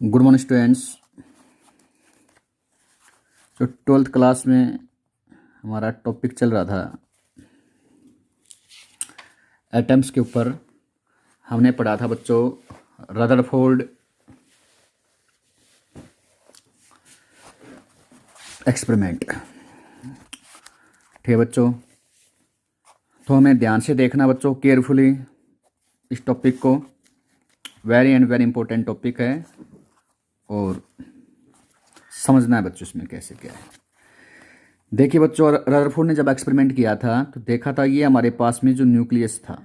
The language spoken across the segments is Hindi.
Good morning students. जो 12th क्लास में हमारा टॉपिक चल रहा था एटम्स के ऊपर, हमने पढ़ा था बच्चों रदरफोर्ड एक्सपेरिमेंट। ठीक है बच्चों, तो हमें ध्यान से देखना बच्चों, केयरफुली इस टॉपिक को। वेरी इंपॉर्टेंट टॉपिक है और समझना है बच्चों इसमें कैसे क्या है। देखिए बच्चों, रदरफोर्ड ने जब एक्सपेरिमेंट किया था तो देखा था ये हमारे पास में जो न्यूक्लियस था,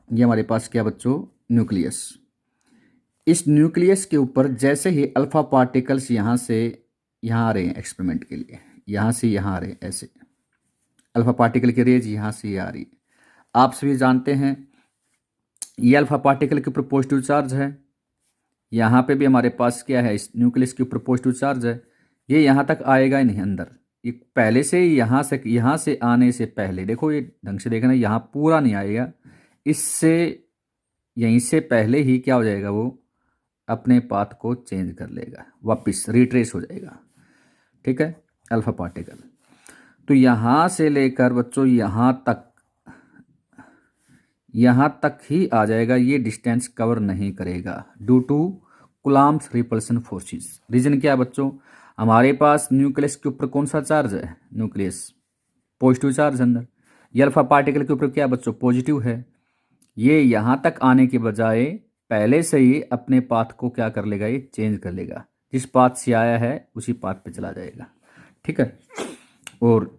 ये हमारे पास क्या बच्चों, न्यूक्लियस। इस न्यूक्लियस के ऊपर जैसे ही अल्फा पार्टिकल्स यहाँ से यहाँ आ रहे हैं एक्सपेरिमेंट के लिए, यहाँ से यहाँ आ रहे हैं, ऐसे अल्फा पार्टिकल की रेज यहाँ से ये आ रही है। आप सभी जानते हैं ये अल्फा पार्टिकल के ऊपर पॉजिटिव चार्ज है, यहाँ पे भी हमारे पास क्या है, इस न्यूक्लियस के ऊपर पॉजिटिव चार्ज है। ये यहाँ तक आएगा ही नहीं अंदर, ये पहले से यहाँ से आने से पहले, देखो ये ढंग से देखना, यहाँ पूरा नहीं आएगा, इससे यहीं से पहले ही क्या हो जाएगा, वो अपने पाथ को चेंज कर लेगा, वापस रिट्रेस हो जाएगा। ठीक है, अल्फा पार्टिकल तो यहाँ से लेकर बच्चों यहाँ तक ही आ जाएगा, ये डिस्टेंस कवर नहीं करेगा due to Coulomb's repulsion forces. Reason क्या है बच्चों, हमारे पास न्यूक्लियस के ऊपर कौन सा चार्ज है, न्यूक्लियस पॉजिटिव चार्ज अंदर, ये अल्फा पार्टिकल के ऊपर क्या बच्चों, पॉजिटिव है। ये यहाँ तक आने के बजाय पहले से ही अपने पाथ को क्या कर लेगा, ये चेंज कर लेगा, जिस पाथ से आया है उसी पाथ पे चला जाएगा। ठीक है, और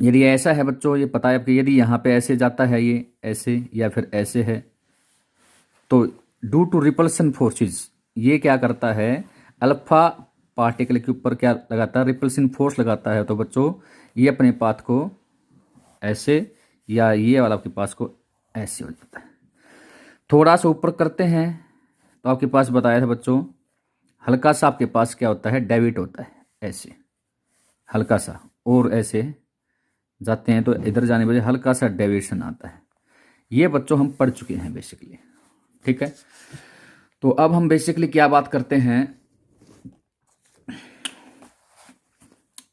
यदि ऐसा है बच्चों, ये पता है कि यदि यहाँ पे ऐसे जाता है, ये ऐसे या फिर ऐसे है, तो ड्यू टू रिपल्सन फोर्सेस ये क्या करता है, अल्फा पार्टिकल के ऊपर क्या लगाता है, रिपल्सन फोर्स लगाता है। तो बच्चों ये अपने पाथ को ऐसे या ये वाला आपके पास को ऐसे हो जाता है। थोड़ा सा ऊपर करते हैं तो आपके पास बताया था बच्चों, हल्का सा आपके पास क्या होता है, डेविएट होता है, ऐसे हल्का सा, और ऐसे जाते हैं तो इधर जाने बजाय हल्का सा डेविएशन आता है। ये बच्चों हम पढ़ चुके हैं बेसिकली। ठीक है, तो अब हम बेसिकली क्या बात करते हैं,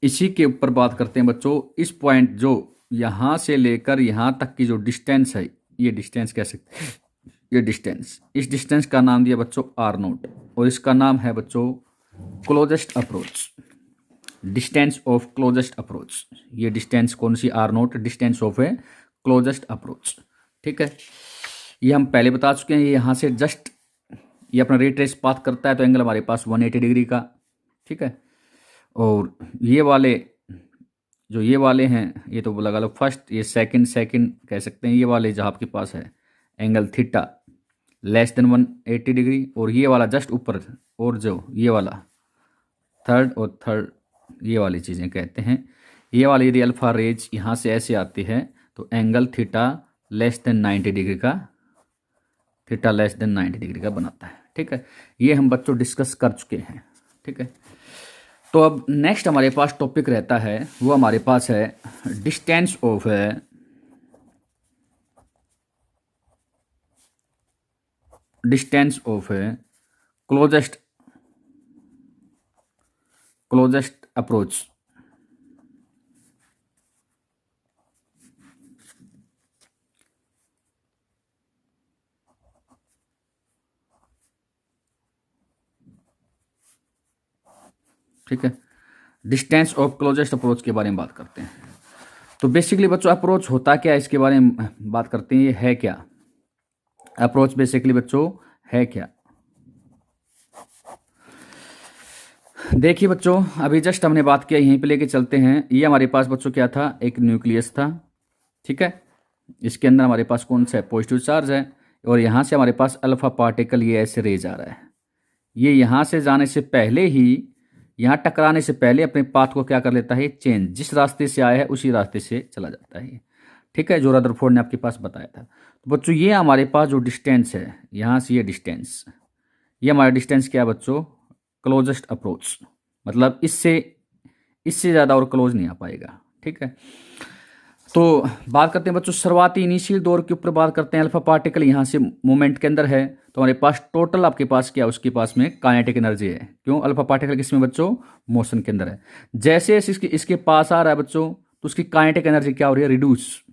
इसी के ऊपर बात करते हैं बच्चों। इस पॉइंट जो यहाँ से लेकर यहाँ तक की जो डिस्टेंस है, ये डिस्टेंस कह सकते हैं, ये डिस्टेंस, इस डिस्टेंस का नाम दिया बच्चों R0 और इसका नाम है बच्चों closest approach, distance of closest approach. ये डिस्टेंस कौन सी, R0, distance of A closest approach. ठीक है, ये हम पहले बता चुके हैं। ये यहाँ से जस्ट ये अपना रिट्रेस पाथ करता है तो एंगल हमारे पास 180 डिग्री का। ठीक है, और ये वाले जो ये वाले हैं, ये तो लगा लो फर्स्ट, ये सेकंड कह सकते हैं। ये वाले जहाँ आपके पास है angle theta less than 180 degree, और ये वाला जस्ट ऊपर, और जो ये वाला थर्ड ये वाली चीज़ें कहते हैं। ये वाली यदि अल्फा रेज यहाँ से ऐसे आती है तो angle theta less than 90 degree का, थीटा लेस देन 90 डिग्री का बनाता है। ठीक है, ये हम बच्चों डिस्कस कर चुके हैं। ठीक है, तो अब नेक्स्ट हमारे पास टॉपिक रहता है, वो हमारे पास है डिस्टेंस ऑफ क्लोजेस्ट अप्रोच। ठीक है, डिस्टेंस ऑफ क्लोजेस्ट अप्रोच के बारे में बात करते हैं। तो बेसिकली बच्चों अप्रोच होता क्या है, इसके बारे में बात करते हैं। ये है क्या अप्रोच, बेसिकली बच्चों है क्या। देखिए बच्चों, अभी जस्ट हमने बात किया, यहीं पे लेके चलते हैं। ये हमारे पास बच्चों क्या था, एक न्यूक्लियस था। ठीक है, इसके अंदर हमारे पास कौन सा है, पॉजिटिव चार्ज है, और यहाँ से हमारे पास अल्फा पार्टिकल ये ऐसे रेज आ रहा है। ये यहाँ से जाने से पहले ही, यहाँ टकराने से पहले अपने पाथ को क्या कर लेता है, चेंज, जिस रास्ते से आया है उसी रास्ते से चला जाता है। ठीक है, जो रदरफोर्ड ने आपके पास बताया था। तो बच्चों ये हमारे पास जो डिस्टेंस है, यहाँ से ये डिस्टेंस, ये हमारा डिस्टेंस क्या है बच्चों, क्लोजेस्ट अप्रोच, मतलब इससे ज़्यादा और क्लोज नहीं आ पाएगा। ठीक है, तो बात करते हैं बच्चों शुरुआती इनिशियल दौर के ऊपर बात करते हैं। अल्फा पार्टिकल यहाँ से मोमेंट के अंदर है तो हमारे पास टोटल आपके पास क्या, उसके पास में काइनेटिक एनर्जी है। क्यों? अल्फा पार्टिकल किसमें बच्चों? मोशन के अंदर है। जैसे जैसे इसके पास आ रहा है बच्चों, तो उसकी काइनेटिक एनर्जी क्या हो रही है? रिड्यूस,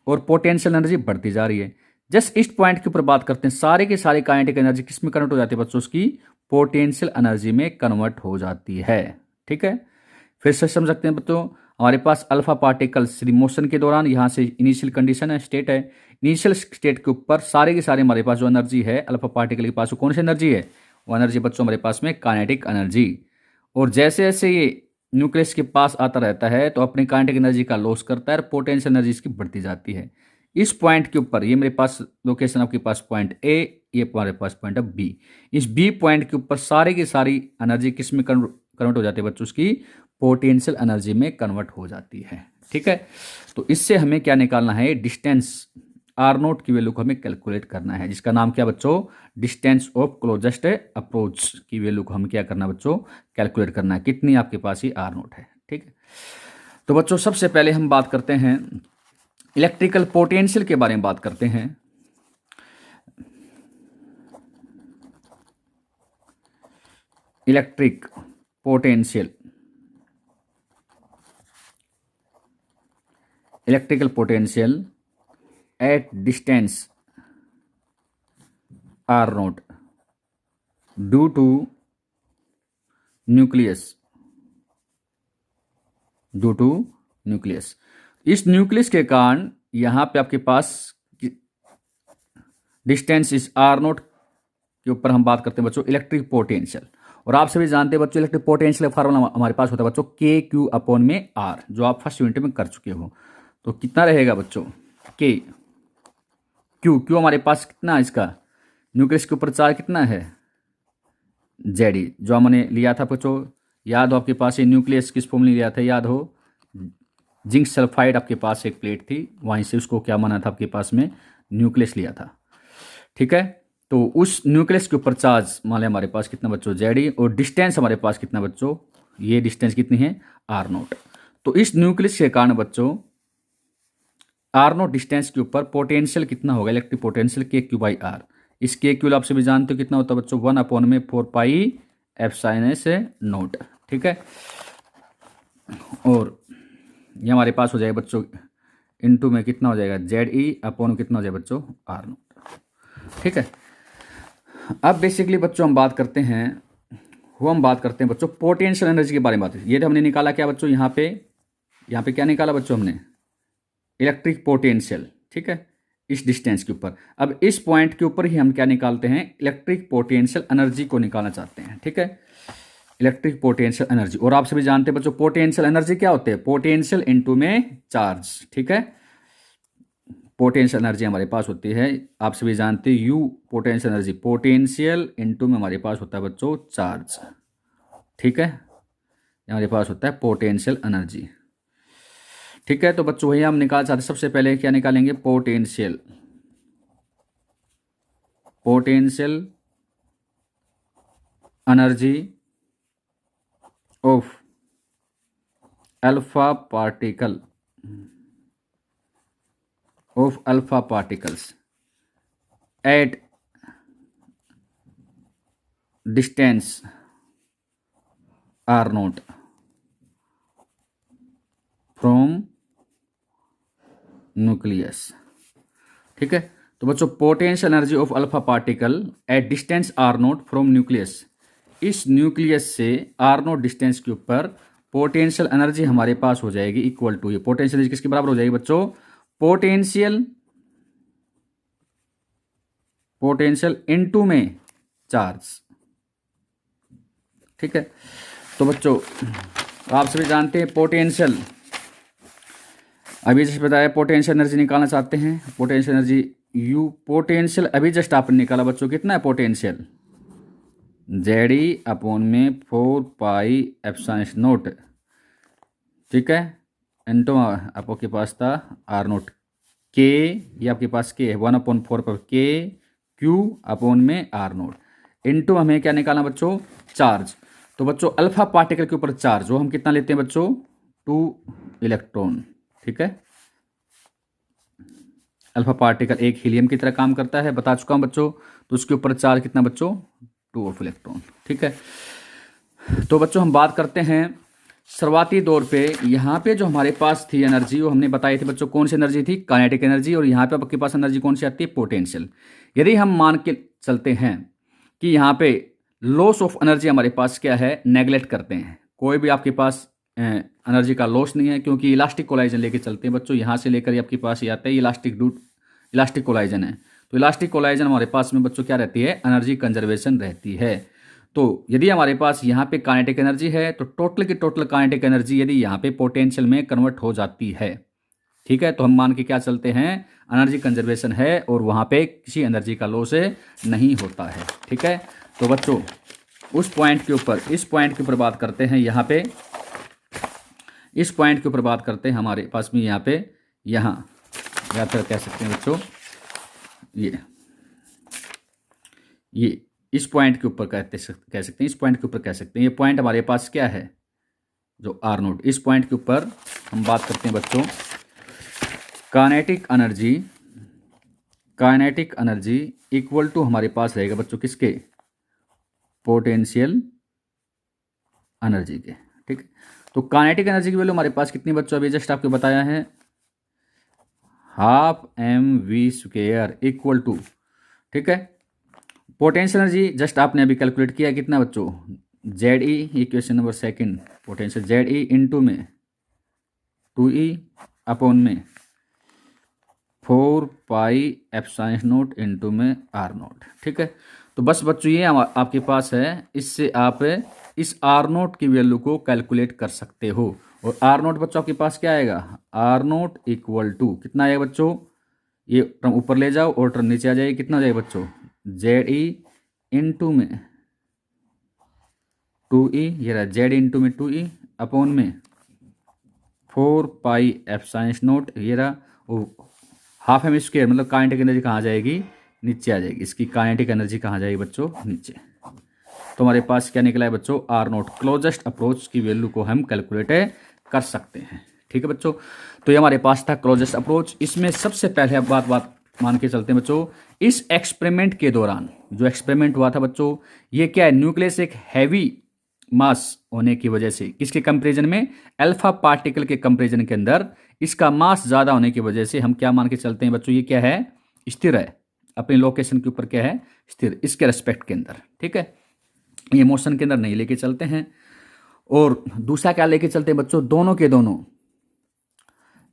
और पोटेंशियल एनर्जी बढ़ती जा रही है। जस्ट इस पॉइंट के ऊपर बात करते हैं, सारे के सारे काइनेटिक एनर्जी किस में कन्वर्ट हो जाती है बच्चों? उसकी पोटेंशियल एनर्जी में कन्वर्ट हो जाती है। ठीक है, फिर से समझ सकते हैं बच्चों, हमारे पास अल्फा पार्टिकल्स मोशन के दौरान, यहाँ से इनिशियल कंडीशन है, स्टेट है, इनिशियल स्टेट के ऊपर सारे के सारे हमारे पास जो एनर्जी है अल्फा पार्टिकल के पास, वो कौन सी एनर्जी है? वो एनर्जी बच्चों हमारे पास में काइनेटिक एनर्जी। और जैसे जैसे ये न्यूक्लियस के पास आता रहता है तो अपनी काइनेटिक एनर्जी का लॉस करता है और पोटेंशियल एनर्जी इसकी बढ़ती जाती है। इस पॉइंट के ऊपर, ये मेरे पास लोकेशन आपके पास पॉइंट ए, ये हमारे पास पॉइंट है बी, इस बी पॉइंट के ऊपर सारी की सारी एनर्जी किस में कन्वर्ट हो जाती है बच्चों? उसकी पोटेंशियल एनर्जी में कन्वर्ट हो जाती है। ठीक है, तो इससे हमें क्या निकालना है? डिस्टेंस आर नोट की वैल्यू को हमें कैलकुलेट करना है, जिसका नाम क्या बच्चों? डिस्टेंस ऑफ क्लोजेस्ट अप्रोच की वैल्यू को हम क्या करना है बच्चों? कैलकुलेट करना है। कितनी आपके पास ही आर नोट है। ठीक है, तो बच्चों सबसे पहले हम बात करते हैं इलेक्ट्रिकल पोटेंशियल के बारे में बात करते हैं। Electric potential, electrical potential at distance R naught due to nucleus, due to nucleus. इस न्यूक्लियस के कारण यहां पे आपके पास डिस्टेंस इस आर नोट के ऊपर हम बात करते हैं बच्चों इलेक्ट्रिक पोटेंशियल। और आप सभी जानते हैं बच्चों इलेक्ट्रिक पोटेंशियल फार्मूला हमारे पास होता है बच्चों के क्यू अपॉन में आर, जो आप फर्स्ट यूनिट में कर चुके हो। तो कितना रहेगा बच्चों? के क्यू, क्यू हमारे पास कितना है इसका? न्यूक्लियस के ऊपर चार्ज कितना है? जेडी, जो हमने लिया था बच्चों, याद हो आपके पास ये न्यूक्लियस किस फॉर्म में लिया था? याद हो, जिंक सल्फाइड आपके पास एक प्लेट थी, वहीं से उसको क्या माना था? आपके पास में न्यूक्लियस लिया था। ठीक है, तो उस न्यूक्लियस के ऊपर चार्ज मान लिया हमारे पास कितना बच्चों? जेडी, और डिस्टेंस हमारे पास कितना बच्चों? ये डिस्टेंस कितनी है? R naught. तो इस न्यूक्लियस के कारण बच्चों आर नोट डिस्टेंस के ऊपर पोटेंशियल कितना होगा? इलेक्ट्रिक पोटेंशियल के क्यू बाई आर। इस के क्यू आप सभी जानते हो कितना होता है बच्चों? 1 अपॉन में 4 पाई एफ साइन एस नोट। ठीक है, और ये हमारे पास हो जाएगा बच्चों इनटू में कितना हो जाएगा? जेड ई अपॉन कितना हो जाएगा बच्चों? R naught. ठीक है, अब बेसिकली बच्चों हम बात करते हैं, हम बात करते हैं बच्चों पोटेंशियल एनर्जी के बारे में। बात ये तो हमने निकाला क्या बच्चों? यहाँ पे क्या निकाला बच्चों हमने? Electric potential. ठीक है, इस डिस्टेंस के ऊपर। अब इस पॉइंट के ऊपर ही हम क्या निकालते हैं? इलेक्ट्रिक पोटेंशियल एनर्जी को निकालना चाहते हैं। ठीक है, इलेक्ट्रिक पोटेंशियल एनर्जी। और आप सभी जानते हैं बच्चों पोटेंशियल एनर्जी क्या होते हैं? पोटेंशियल इनटू में चार्ज। ठीक है, पोटेंशियल एनर्जी हमारे पास होती है, आप सभी जानते हैं you potential energy, potential into में हमारे पास होता है बच्चों चार्ज। ठीक है, हमारे पास होता है पोटेंशियल एनर्जी। ठीक है, तो बच्चों वही हम निकाल चाहते हैं। सबसे पहले क्या निकालेंगे? Potential, potential energy of alpha particle, of alpha particles at distance R naught from nucleus. ठीक है, तो बच्चों potential energy of alpha particle at distance R naught from nucleus, इस न्यूक्लियस से आर नोट डिस्टेंस के ऊपर पोटेंशियल एनर्जी हमारे पास हो जाएगी इक्वल टू, ये पोटेंशियल एनर्जी किसके बराबर हो जाएगी बच्चों? पोटेंशियल इनटू में चार्ज। ठीक है, तो बच्चों आप सभी जानते हैं पोटेंशियल, अभी जैसे बताया पोटेंशियल एनर्जी निकालना चाहते हैं, पोटेंशियल एनर्जी यू, पोटेंशियल अभी जस्ट आपने निकाला बच्चों, कितना है पोटेंशियल? जेड ई अपॉन में 4 पाई एप्सिलॉन नोट। ठीक है, इनटू आपके पास था आर नोट के, ये आपके पास के है 1/4 पर के क्यू अपॉन में आर नोट, इनटू हमें क्या निकालना बच्चों? चार्ज। तो बच्चों अल्फा पार्टिकल के ऊपर चार्ज वो हम कितना लेते हैं बच्चों? 2 इलेक्ट्रॉन। ठीक है, अल्फा पार्टिकल एक हीलियम की तरह काम करता है, बता चुका हूं बच्चों। तो उसके ऊपर चार्ज कितना बच्चों, 2 ऑफ इलेक्ट्रॉन। ठीक है, तो बच्चों हम बात करते हैं शुरुआती दौर पे यहाँ पे जो हमारे पास थी एनर्जी, वो हमने बताई थी बच्चों कौन सी एनर्जी थी, काइनेटिक एनर्जी। और यहाँ पे आपके पास एनर्जी कौन सी आती है, पोटेंशियल। यदि हम मान के चलते हैं कि यहाँ पे लॉस ऑफ एनर्जी हमारे पास क्या है, नेगलेक्ट करते हैं, कोई भी आपके पास एनर्जी का लॉस नहीं है, क्योंकि इलास्टिक कोलाइजन लेके चलते हैं बच्चों। यहाँ से लेकर आपके पास ये आता है इलास्टिक कोलाइजन है। तो इलास्टिक कोलाइजन हमारे पास में बच्चों क्या रहती है, एनर्जी कंजर्वेशन रहती है। तो यदि हमारे पास यहाँ पे काइनेटिक एनर्जी है तो टोटल की टोटल काइनेटिक एनर्जी यदि यहाँ पे पोटेंशियल में कन्वर्ट हो जाती है, ठीक है, तो हम मान के क्या चलते हैं, एनर्जी कंजर्वेशन है और वहाँ पे किसी एनर्जी का लॉस नहीं होता है। ठीक है, तो बच्चों उस पॉइंट के ऊपर, इस पॉइंट के ऊपर बात करते हैं, यहाँ पे इस पॉइंट के ऊपर बात करते हैं हमारे पास में यहाँ पे, यहाँ या फिर कह सकते हैं बच्चों ये इस पॉइंट के ऊपर कह सकते हैं, इस पॉइंट के ऊपर कह सकते हैं, ये पॉइंट हमारे पास क्या है, जो आर नोट, इस पॉइंट के ऊपर हम बात करते हैं बच्चों काइनेटिक एनर्जी इक्वल टू हमारे पास रहेगा बच्चों किसके, पोटेंशियल एनर्जी के। ठीक है, तो काइनेटिक एनर्जी की वैल्यू हमारे पास कितनी बच्चों, अभी जस्ट आपको बताया है, ½ mv² इक्वल टू, ठीक है, पोटेंशियल एनर्जी जस्ट आपने अभी कैलकुलेट किया कितना बच्चों, ZE, equation number second, potential ZE into में 2E अपॉन में 4πε0 इंटू में R0। ठीक है, तो बस बच्चों ये आपके पास है, इससे आप इस R0 की वैल्यू को कैलकुलेट कर सकते हो। और R0 बच्चों आपके पास क्या आएगा, R0 इक्वल टू कितना आएगा बच्चों, ये टर्म ऊपर ले जाओ और टर्म नीचे आ जाएगी, कितना आ जाएगा बच्चों, ZE इंटू में 2E, ये रहा Z इंटू में 2E अपॉन में 4πε0, ये रहा, ½ m², मतलब काइनेटिक एनर्जी कहाँ जाएगी, नीचे आ जाएगी, इसकी काइनेटिक एनर्जी कहाँ जाएगी बच्चों, नीचे। तो हमारे पास क्या निकला है बच्चों, R0, क्लोजेस्ट अप्रोच की वैल्यू को हम कैलकुलेट कर सकते हैं। ठीक है बच्चों, तो ये हमारे पास था क्लोजेस्ट अप्रोच। इसमें सबसे पहले बात मान के चलते हैं बच्चों, इस एक्सपेरिमेंट के दौरान जो एक्सपेरिमेंट हुआ था बच्चों, ये क्या है, न्यूक्लियस एक हैवी मास होने की वजह से, किसके कंपेरिजन में, अल्फा पार्टिकल के कंपेरिजन के अंदर इसका मास ज़्यादा होने की वजह से हम क्या मान के चलते हैं बच्चों, ये क्या है, स्थिर है, अपनी लोकेशन के ऊपर क्या है, स्थिर, इसके रेस्पेक्ट के अंदर। ठीक है, ये मोशन के अंदर नहीं लेके चलते हैं। और दूसरा क्या लेके चलते हैं बच्चों, दोनों के दोनों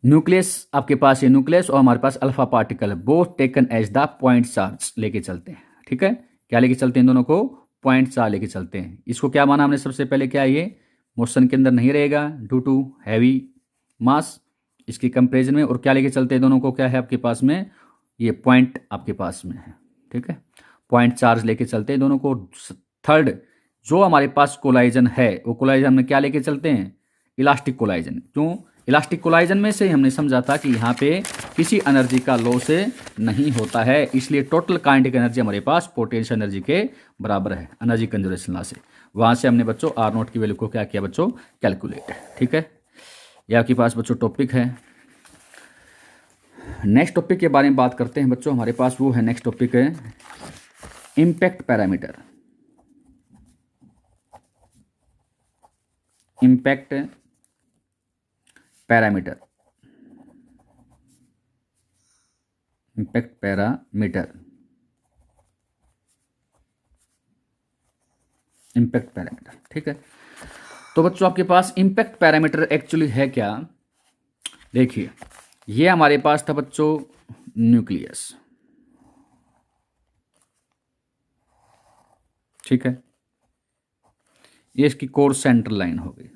न्यूक्लियस, आपके पास ये न्यूक्लियस और हमारे पास alpha particle, both taken as the point charge लेके चलते हैं। ठीक है, क्या लेके चलते हैं, दोनों को पॉइंट चार्ज लेके चलते हैं। इसको क्या माना हमने सबसे पहले, क्या ये मोशन के अंदर नहीं रहेगा ड्यू टू हैवी मास, इसकी कंपेरिजन में। और क्या लेके चलते हैं दोनों को, क्या है आपके पास में, ये पॉइंट आपके पास में है। ठीक है, पॉइंट चार्ज लेके चलते हैं दोनों को। थर्ड, जो हमारे पास कोलाइजन है, वो कोलाइजन में क्या लेके चलते हैं, इलास्टिक कोलाइजन। क्यों, इलास्टिक कोलाइजन में से हमने समझा था कि यहाँ पे किसी एनर्जी का लॉस नहीं होता है, इसलिए टोटल काइनेटिक एनर्जी हमारे पास पोटेंशियल एनर्जी के बराबर है, एनर्जी कंजर्वेशन लॉ से। वहाँ से हमने बच्चों R0 की वैल्यू को क्या किया बच्चों, कैलकुलेट। ठीक है, ये आपके पास बच्चों टॉपिक है। नेक्स्ट टॉपिक के बारे में बात करते हैं बच्चों, हमारे पास वो है, नेक्स्ट टॉपिक है impact parameter. Impact parameter, impact parameter, impact parameter. ठीक है, तो बच्चों आपके पास इम्पैक्ट पैरामीटर एक्चुअली है क्या, देखिए ये हमारे पास था बच्चों न्यूक्लियस। ठीक है, ये इसकी कोर सेंट्रल लाइन हो गई।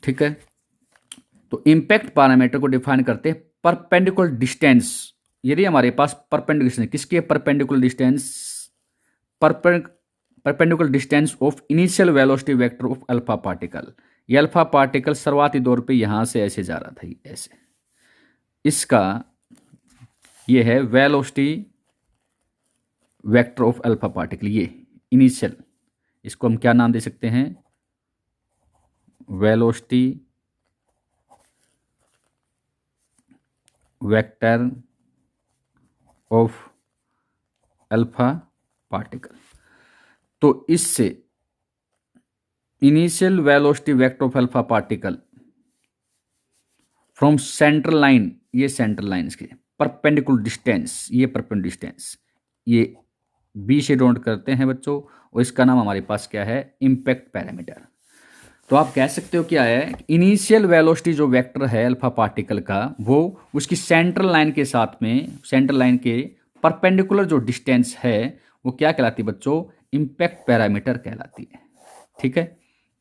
ठीक है, तो इम्पैक्ट पैरामीटर को डिफाइन करते हैं परपेंडिकुलर डिस्टेंस। यदि हमारे पास परपेंडिकुलर डिस्टेंस, किसके perpendicular distance, perpendicular distance of initial velocity vector of alpha particle. ये अल्फा पार्टिकल शुरुआती दौर पे यहां से ऐसे जा रहा था, ऐसे, इसका ये है velocity vector of alpha particle, ये इनिशियल, इसको हम क्या नाम दे सकते हैं, velocity vector of alpha particle. तो इससे initial velocity vector of alpha particle from central line, ये सेंट्रल लाइन इसके परपेंडिकुलर डिस्टेंस, ये परपेंडिकुलर डिस्टेंस, ये बी से डोंट करते हैं बच्चों, और इसका नाम हमारे पास क्या है, इम्पैक्ट पैरामीटर। तो आप कह सकते हो क्या है, इनिशियल वेलोसिटी जो वेक्टर है अल्फा पार्टिकल का, वो उसकी सेंट्रल लाइन के साथ में, सेंट्रल लाइन के परपेंडिकुलर जो डिस्टेंस है वो क्या कहलाती है बच्चों, इम्पैक्ट पैरामीटर कहलाती है। ठीक है,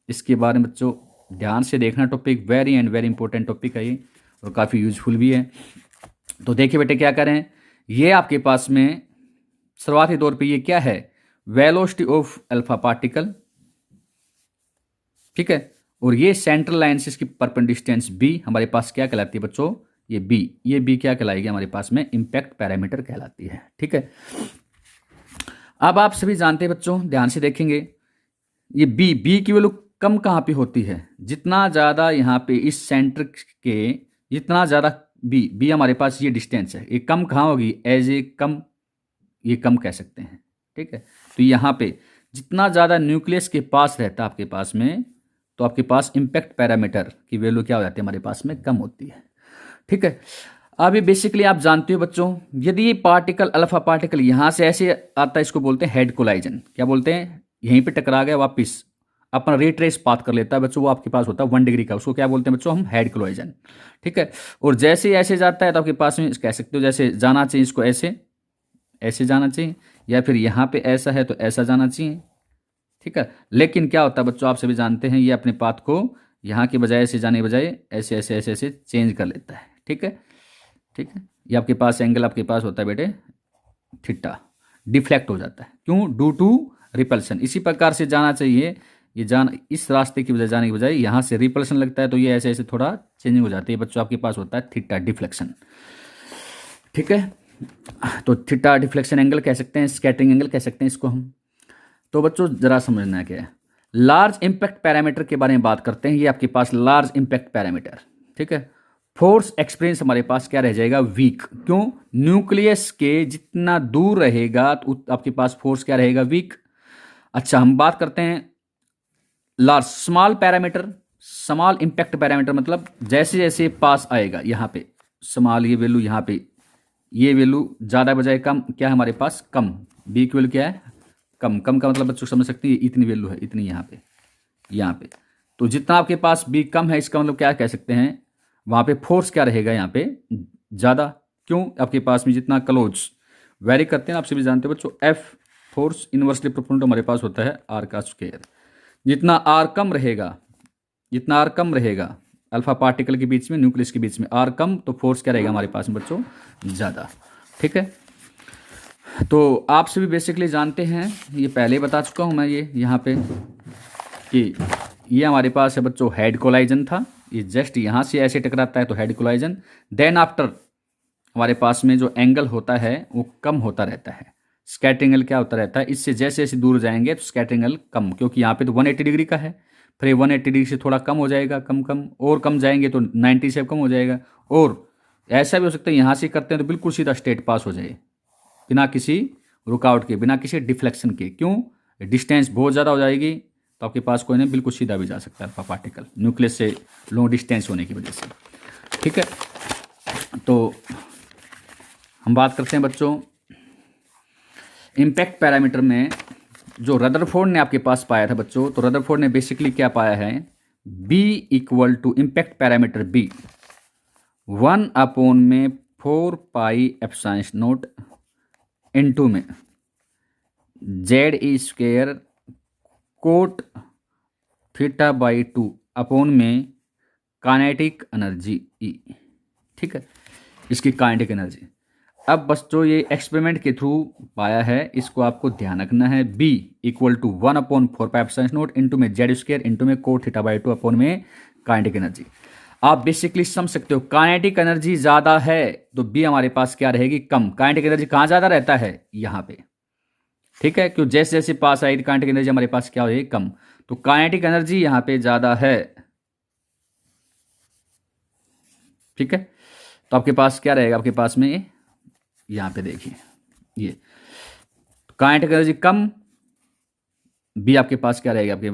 इसके बारे में बच्चों ध्यान से देखना, topic very and very important topic है ये, और काफ़ी यूजफुल भी है। तो देखिए बेटे क्या करें, ये आपके पास में शुरुआती तौर पे ये क्या है, वेलोसिटी ऑफ अल्फा पार्टिकल, ठीक है, और ये सेंट्रल लाइन से इसकी परपेंडिकुलर डिस्टेंस बी हमारे पास क्या कहलाती है बच्चों, ये बी क्या कहलाएगी हमारे पास में, इम्पैक्ट पैरामीटर कहलाती है। ठीक है, अब आप सभी जानते हैं बच्चों, ध्यान से देखेंगे, ये बी की वैल्यू कम कहाँ पे होती है, जितना ज़्यादा यहाँ पे इस सेंटर के, जितना ज़्यादा बी हमारे पास ये डिस्टेंस है, ये कम कहाँ होगी, एज ए कम, ये कम कह सकते हैं। ठीक है, तो यहाँ पे जितना ज़्यादा न्यूक्लियस के पास रहता है आपके पास में, तो आपके पास इम्पैक्ट पैरामीटर की वैल्यू क्या हो जाती है हमारे पास में, कम होती है। ठीक है, अब ये बेसिकली आप जानते हो बच्चों, यदि ये पार्टिकल अल्फा पार्टिकल यहाँ से ऐसे आता है, इसको बोलते हैं हेड कोलाइजन, क्या बोलते हैं, यहीं पे टकरा गया वापस अपना रेट्रेस पाथ कर लेता है बच्चों, वो आपके पास होता है 1 डिग्री का, उसको क्या बोलते हैं बच्चों, हम हेड कोलाइजन। ठीक है, और जैसे ही ऐसे जाता है तो आपके पास में कह सकते हो, जैसे जाना चाहिए इसको ऐसे, ऐसे जाना चाहिए, या फिर यहाँ पे ऐसा है तो ऐसा जाना चाहिए। ठीक है, लेकिन क्या होता है बच्चों, आप सभी जानते हैं, ये अपने पाथ को यहाँ के बजाय ऐसे जाने के बजाय ऐसे ऐसे ऐसे ऐसे चेंज कर लेता है। ठीक है, ठीक है, ये आपके पास एंगल आपके पास होता है बेटे थीटा, डिफ्लेक्ट हो जाता है, क्यों, ड्यू टू रिपल्सन। इसी प्रकार से जाना चाहिए, ये इस रास्ते की बजाय जाने के बजाय यहाँ से रिपल्सन लगता है, तो ये ऐसे ऐसे थोड़ा चेंजिंग हो जाती है बच्चों, आपके पास होता है थीटा डिफ्लेक्शन। ठीक है, तो थीटा डिफ्लेक्शन एंगल कह सकते हैं, स्कैटरिंग एंगल कह सकते हैं इसको हम। तो बच्चों जरा समझना क्या है, लार्ज इंपैक्ट पैरामीटर के बारे में बात करते हैं, ये आपके पास लार्ज इंपैक्ट पैरामीटर। ठीक है, फोर्स एक्सपीरियंस हमारे पास क्या रह जाएगा, वीक, क्यों, न्यूक्लियस के जितना दूर रहेगा तो आपके पास फोर्स क्या रहेगा, वीक। अच्छा, हम बात करते हैं large small parameter, small impact parameter मतलब जैसे जैसे पास आएगा यहाँ पे स्मॉल, ये वैल्यू यहाँ पे, ये वैल्यू ज़्यादा बजाय कम, क्या है हमारे पास, कम, बी की वैल्यू क्या है, कम। कम का मतलब बच्चों समझ सकते हैं, इतनी वैल्यू है, इतनी यहाँ पे, यहाँ पे, तो जितना आपके पास बी कम है, इसका मतलब क्या कह सकते हैं, वहाँ पे फोर्स क्या रहेगा यहाँ पे, ज़्यादा, क्यों, आपके पास में जितना क्लोज वेरी करते हैं, आप सभी जानते हैं बच्चों, एफ फोर्स इनवर्सली प्रोपोर्शनल हमारे पास होता है आर का स्क्वायर, जितना आर कम रहेगा, जितना आर कम रहेगा अल्फा पार्टिकल के बीच में, न्यूक्लियस के बीच में आर कम, तो फोर्स क्या रहेगा हमारे पास में बच्चों, ज़्यादा। ठीक है, तो आप सभी बेसिकली जानते हैं, ये पहले बता चुका हूँ मैं, ये यहाँ पे कि ये हमारे पास है बच्चों हेड कोलाइजन था, ये जस्ट यहाँ से ऐसे टकराता है तो हेड कोलाइजन, देन आफ्टर हमारे पास में जो एंगल होता है वो कम होता रहता है, स्कैटरिंग एंगल क्या होता रहता है, इससे जैसे जैसे दूर जाएंगे तो स्कैटरिंग एंगल कम, क्योंकि यहाँ पे तो 180 डिग्री का है, फिर 180 डिग्री से थोड़ा कम हो जाएगा, कम कम और कम जाएंगे तो 90 से कम हो जाएगा, और ऐसा भी हो सकता है यहाँ से करते हैं तो बिल्कुल सीधा स्ट्रेट पास हो जाए, बिना किसी रुकावट के, बिना किसी डिफ्लेक्शन के, क्यों, डिस्टेंस बहुत ज़्यादा हो जाएगी, तो आपके पास कोई नहीं, बिल्कुल सीधा भी जा सकता है अल्फा पार्टिकल, न्यूक्लियस से लॉन्ग डिस्टेंस होने की वजह से। ठीक है, तो हम बात करते हैं बच्चों इम्पैक्ट पैरामीटर में, जो रदरफोर्ड ने आपके पास पाया था बच्चों, तो रदरफोर्ड ने बेसिकली क्या पाया है, B equal to impact parameter B 1 में 4 पाई एप्सिलॉन नॉट इनटू में Z E square cot theta by 2 upon में काइनेटिक एनर्जी ई। ठीक है, इसकी काइनेटिक एनर्जी। अब बस जो ये एक्सपेरिमेंट के थ्रू पाया है, इसको आपको ध्यान रखना है, B equal to 1/4 pi epsilon naught into में जेड स्क्वायर इनटू में कोट थीटा बाई 2 अपॉन में काइनेटिक एनर्जी। आप बेसिकली समझ सकते हो, काइनेटिक एनर्जी ज़्यादा है तो बी हमारे पास क्या रहेगी, कम। काइनेटिक एनर्जी कहाँ ज़्यादा रहता है, यहाँ पे। ठीक है, क्यों, जैसे जैसे पास आई काइनेटिक एनर्जी हमारे पास क्या होगी, कम, तो काइनेटिक एनर्जी यहाँ पे ज़्यादा है। ठीक है, तो आपके पास क्या रहेगा, आपके पास में यहाँ पे देखिए, ये काइनेटिक एनर्जी कम, बी आपके पास क्या रहेगा आपके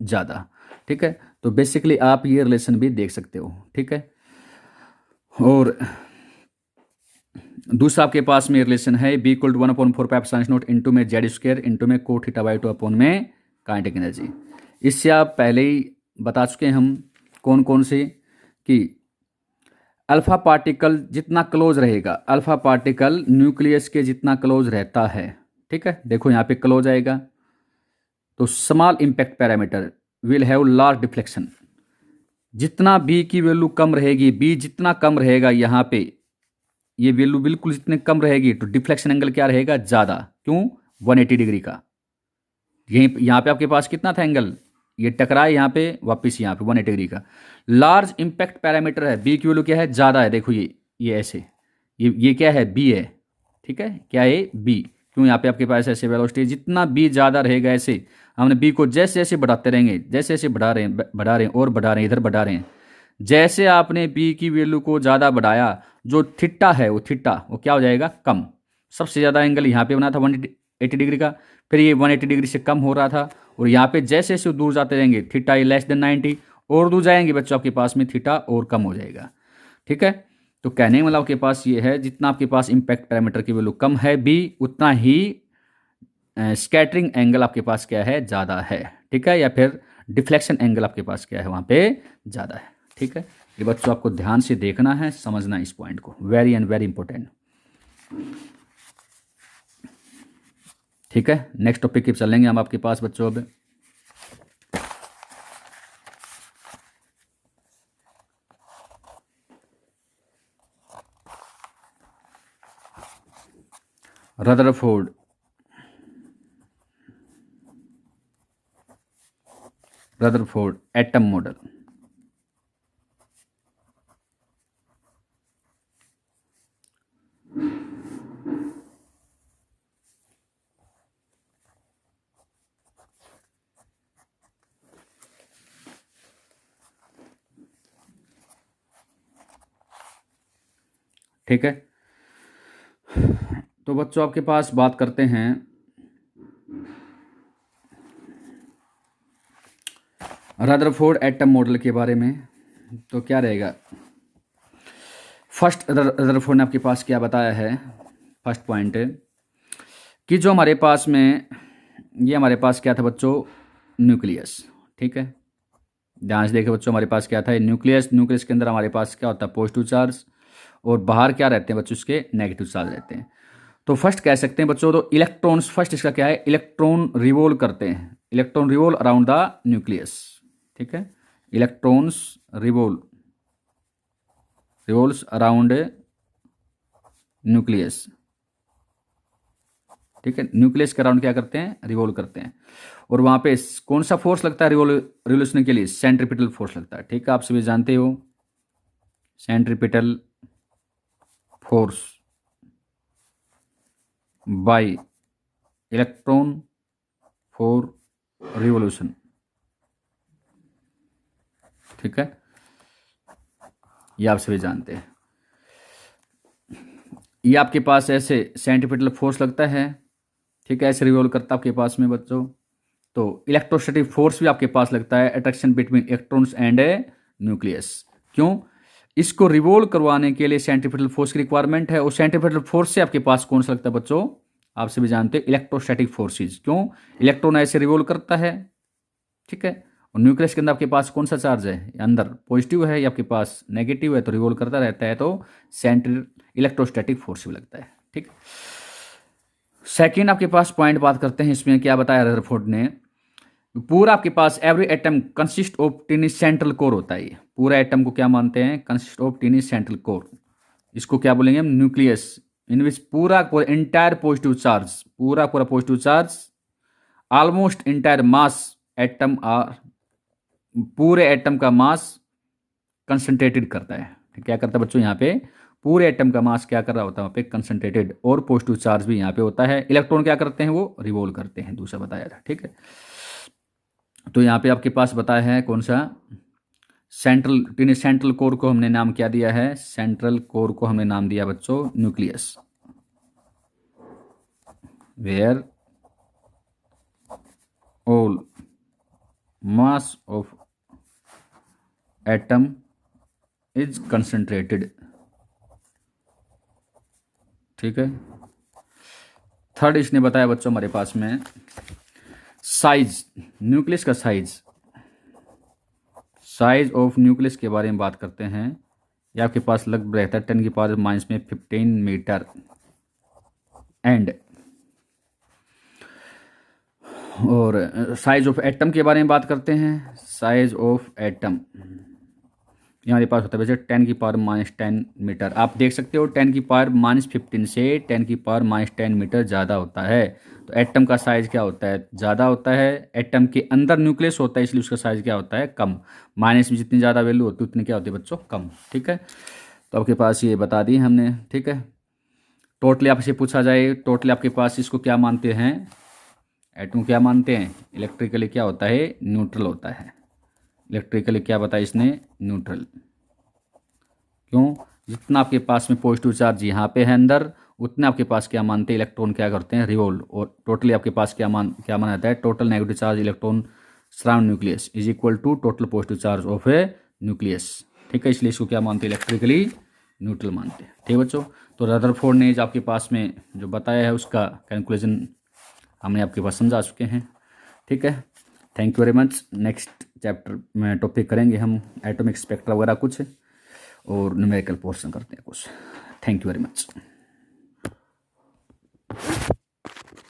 ज़्यादा। ठीक है, तो बेसिकली आप ये रिलेशन भी देख सकते हो। ठीक है, और दूसरा आपके पास में रिलेशन है B equal to 1/4 pi science naught into में जेड स्क्वायर इंटू में कोट थीटा बाई 2 अपॉन में काइनेटिक एनर्जी। इससे आप पहले ही बता चुके हैं हम कौन कौन से, कि अल्फा पार्टिकल जितना क्लोज रहेगा, अल्फा पार्टिकल न्यूक्लियस के जितना क्लोज रहता है, ठीक है, देखो यहाँ पे क्लोज आएगा तो small impact parameter will have large deflection. जितना बी की वैल्यू कम रहेगी, बी जितना कम रहेगा यहाँ पे, ये वैल्यू बिल्कुल जितने कम रहेगी तो डिफ्लेक्शन एंगल क्या रहेगा, ज़्यादा। क्यों, 180 डिग्री का। यहीं यहाँ पे आपके पास कितना था एंगल, ये टकराए यहाँ पे वापस यहाँ पे 180 डिग्री का। लार्ज इम्पैक्ट पैरामीटर है, बी की वैल्यू क्या है, ज़्यादा है। देखो ये ऐसे, ये क्या है, बी है। ठीक है, क्या है, बी। क्यों, यहाँ पे आपके पास ऐसे वेलोसिटी, जितना बी ज़्यादा रहेगा ऐसे हमने बी को जैसे जैसे बढ़ाते रहेंगे, जैसे जैसे बढ़ा रहे हैं और बढ़ा रहे हैं, इधर बढ़ा रहे हैं। जैसे आपने बी की वैल्यू को ज़्यादा बढ़ाया, जो थीटा है वो थीटा वो क्या हो जाएगा, कम। सबसे ज़्यादा एंगल यहाँ पे बना था 180 डिग्री का, फिर ये 180 डिग्री से कम हो रहा था, और यहाँ पे जैसे जैसे दूर जाते रहेंगे थीटा लेस देन 90, और दूर जाएंगे बच्चों आपके पास में थीटा और कम हो जाएगा। ठीक है, तो कहने का मतलब आपके पास ये है, जितना आपके पास इम्पैक्ट पैरामीटर की वैल्यू कम है बी, उतना ही स्कैटरिंग एंगल आपके पास क्या है, ज़्यादा है। ठीक है, या फिर डिफ्लेक्शन एंगल आपके पास क्या है, वहाँ पे ज़्यादा है। ठीक है, ये बच्चों आपको ध्यान से देखना है, समझना इस पॉइंट को, वेरी एंड वेरी इंपॉर्टेंट। ठीक है, नेक्स्ट टॉपिक की चलेंगे हम आपके पास बच्चों। अब रदरफोर्ड एटम मॉडल। ठीक है, तो बच्चों आपके पास बात करते हैं रदरफोर्ड एटम मॉडल के बारे में। तो क्या रहेगा, फर्स्ट रदरफोर्ड ने आपके पास क्या बताया है, फर्स्ट पॉइंट कि जो हमारे पास में, ये हमारे पास क्या था बच्चों, न्यूक्लियस। ठीक है, ध्यान से देखिए बच्चों, हमारे पास क्या था, न्यूक्लियस। न्यूक्लियस के अंदर हमारे पास क्या होता है, पॉजिटिव चार्ज, और बाहर क्या रहते हैं बच्चों, इसके नेगेटिव चार्ज रहते हैं। तो फर्स्ट कह सकते हैं बच्चों, तो इलेक्ट्रॉन्स, फर्स्ट इसका क्या है, इलेक्ट्रॉन रिवोल्व करते हैं, electron revolve around the nucleus. ठीक है, इलेक्ट्रॉन्स रिवोल्व्स अराउंड न्यूक्लियस। ठीक है, न्यूक्लियस के अराउंड क्या करते हैं, रिवोल्व करते हैं। और वहां पे कौन सा फोर्स लगता है रिवोल्यूशन के लिए, सेंट्रीपिटल फोर्स लगता है। ठीक है, आप सभी जानते हो centripetal force by electron for revolution. ठीक है, ये आप सभी जानते हैं। ये आपके पास ऐसे सेंट्रीपिटल फोर्स लगता है। ठीक है, ऐसे रिवॉल्व करता है आपके पास में बच्चों। तो इलेक्ट्रोस्टैटिक फोर्स भी आपके पास लगता है, attraction between electrons and A nucleus. क्यों, इसको रिवॉल्व करवाने के लिए सेंट्रीपिटल फोर्स की रिक्वायरमेंट है, और सेंट्रीपिटल फोर्स से आपके पास कौन सा लगता है बच्चों, आप सभी जानते हैं इलेक्ट्रोस्टैटिक फोर्सेज। क्यों, इलेक्ट्रॉन ऐसे रिवॉल्व करता है। ठीक है, और न्यूक्लियस के अंदर आपके पास कौन सा चार्ज है, अंदर पॉजिटिव है या आपके पास नेगेटिव है, तो रिवॉल्व करता रहता है, तो सेंट्रल इलेक्ट्रोस्टैटिक फोर्स भी लगता है। ठीक, सेकेंड आपके पास पॉइंट बात करते हैं, इसमें क्या बताया रदरफोर्ड ने, पूरा आपके पास every atom consist of tiny central core होता है। पूरा एटम को क्या मानते हैं, consist of tiny central core. इसको क्या बोलेंगे हम, न्यूक्लियस, इन विच पूरा इंटायर पॉजिटिव चार्ज, पूरा positive charge, almost entire mass atom are, पूरे एटम का मास कंसंट्रेटेड करता है। क्या करता है बच्चों, यहाँ पे पूरे एटम का मास क्या कर रहा होता है, वहाँ पे कंसंट्रेटेड, और पॉजिटिव चार्ज भी यहाँ पे होता है। इलेक्ट्रॉन क्या करते हैं, वो रिवॉल्व करते हैं, दूसरा बताया था। ठीक है, तो यहाँ पे आपके पास बताया है कौन सा, सेंट्रल कोर को हमने नाम क्या दिया है, सेंट्रल कोर को हमने नाम दिया बच्चों nucleus, where all mass of atom is concentrated. ठीक है। थर्ड इसने बताया बच्चों हमारे पास में साइज, न्यूक्लियस का साइज, साइज ऑफ न्यूक्लियस के बारे में बात करते हैं। ये आपके पास लगभग रहता है 10⁻⁻15 मीटर। एंड और साइज ऑफ एटम के बारे में बात करते हैं। साइज ऑफ एटम हमारे पास होता है वैसे 10⁻⁻10 मीटर। आप देख सकते हो 10⁻⁻15 से 10⁻⁻10 मीटर ज़्यादा होता है। तो एटम का साइज क्या होता है, ज़्यादा होता है। एटम के अंदर न्यूक्लियस होता है इसलिए उसका साइज क्या होता है, कम। माइनस में जितनी ज़्यादा वैल्यू होती है उतनी क्या होती है बच्चों, कम। ठीक है। तो आपके पास ये बता दी हमने। ठीक है। टोटली आपसे पूछा जाए, टोटली आपके पास इसको क्या मानते हैं, एटम क्या मानते हैं, इलेक्ट्रिकली क्या होता है, न्यूट्रल होता है। इलेक्ट्रिकली क्या बताया इसने, न्यूट्रल। क्यों, जितना आपके पास में पॉजिटिव चार्ज यहाँ पे है अंदर, उतने आपके पास क्या मानते हैं, इलेक्ट्रॉन क्या करते हैं, रिवॉल्व। और टोटली आपके पास क्या माना जाता है, total negative charge electron surround nucleus is equal to total positive charge of a nucleus. ठीक है। इसलिए इसको क्या मानते हैं, इलेक्ट्रिकली न्यूट्रल मानते हैं। ठीक है बच्चों। तो रदरफोर्ड ने जो आपके पास में जो बताया है उसका कैलकुलेशन हमने आपके पास समझा चुके हैं। ठीक है। Thank you very much. Next chapter में टॉपिक करेंगे हम एटॉमिक स्पेक्ट्रा वगैरह कुछ, और न्यूमेरिकल पोर्शन करते हैं कुछ। Thank you very much.